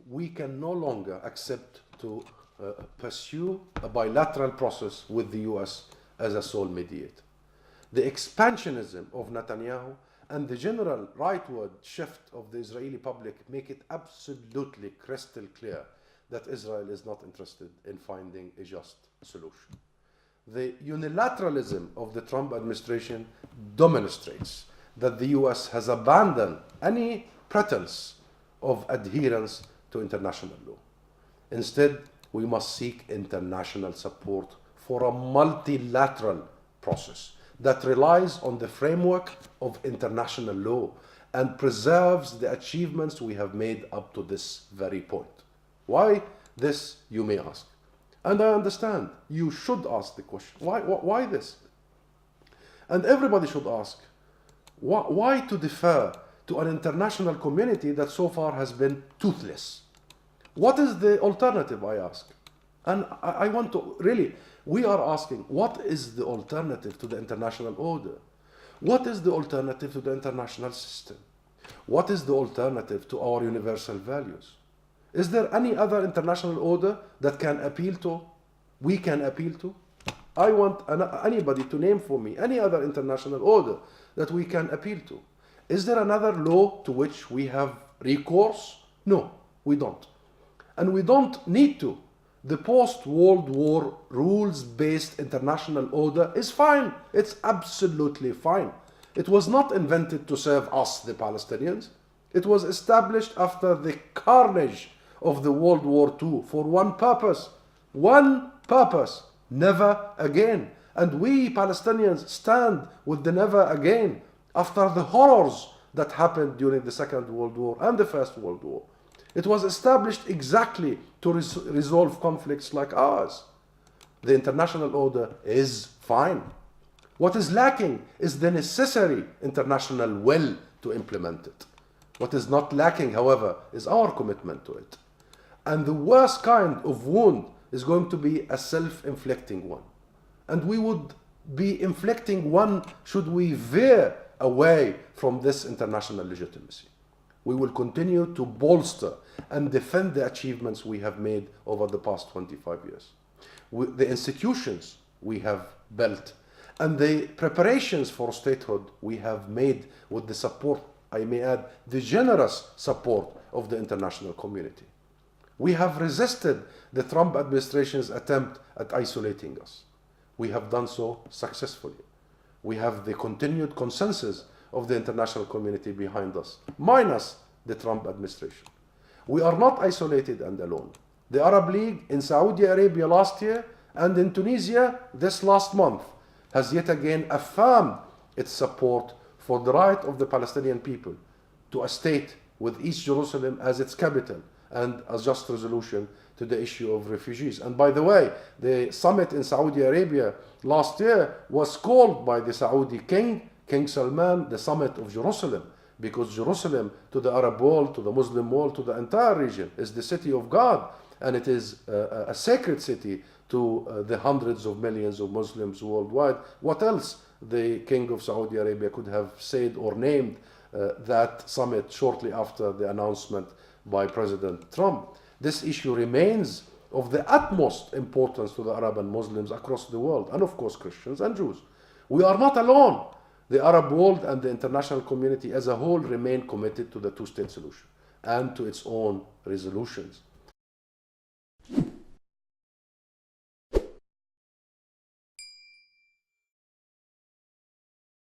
we can no longer accept to pursue a bilateral process with the US as a sole mediator. The expansionism of Netanyahu and the general rightward shift of the Israeli public make it absolutely crystal clear that Israel is not interested in finding a just solution. The unilateralism of the Trump administration demonstrates that the US has abandoned any pretense of adherence to international law. Instead, we must seek international support for a multilateral process that relies on the framework of international law and preserves the achievements we have made up to this very point. Why this, you may ask. And I understand, you should ask the question, why this? And everybody should ask, why to defer to an international community that so far has been toothless? What is the alternative, I ask? And I want to, really, we are asking, what is the alternative to the international order? What is the alternative to the international system? What is the alternative to our universal values? Is there any other international order that we can appeal to? I want anybody to name for me any other international order that we can appeal to. Is there another law to which we have recourse? No, we don't. And we don't need to. The post-World War rules-based international order is fine. It's absolutely fine. It was not invented to serve us, the Palestinians. It was established after the carnage of the World War II for one purpose, never again. And we Palestinians stand with the never again after the horrors that happened during the Second World War and the First World War. It was established exactly to resolve conflicts like ours. The international order is fine. What is lacking is the necessary international will to implement it. What is not lacking, however, is our commitment to it. And the worst kind of wound is going to be a self-inflicting one. And we would be inflicting one should we veer away from this international legitimacy. We will continue to bolster and defend the achievements we have made over the past 25 years. The institutions we have built and the preparations for statehood we have made with the support, I may add, the generous support of the international community. We have resisted the Trump administration's attempt at isolating us. We have done so successfully. We have the continued consensus of the international community behind us, minus the Trump administration. We are not isolated and alone. The Arab League in Saudi Arabia last year and in Tunisia this last month has yet again affirmed its support for the right of the Palestinian people to a state with East Jerusalem as its capital and a just resolution to the issue of refugees. And by the way, the summit in Saudi Arabia last year was called by the Saudi king, King Salman, the summit of Jerusalem, because Jerusalem, to the Arab world, to the Muslim world, to the entire region, is the city of God, and it is a sacred city to the hundreds of millions of Muslims worldwide. What else the King of Saudi Arabia could have said or named that summit shortly after the announcement by President Trump? This issue remains of the utmost importance to the Arab and Muslims across the world, and of course Christians and Jews. We are not alone. The Arab world and the international community as a whole remain committed to the two-state solution and to its own resolutions.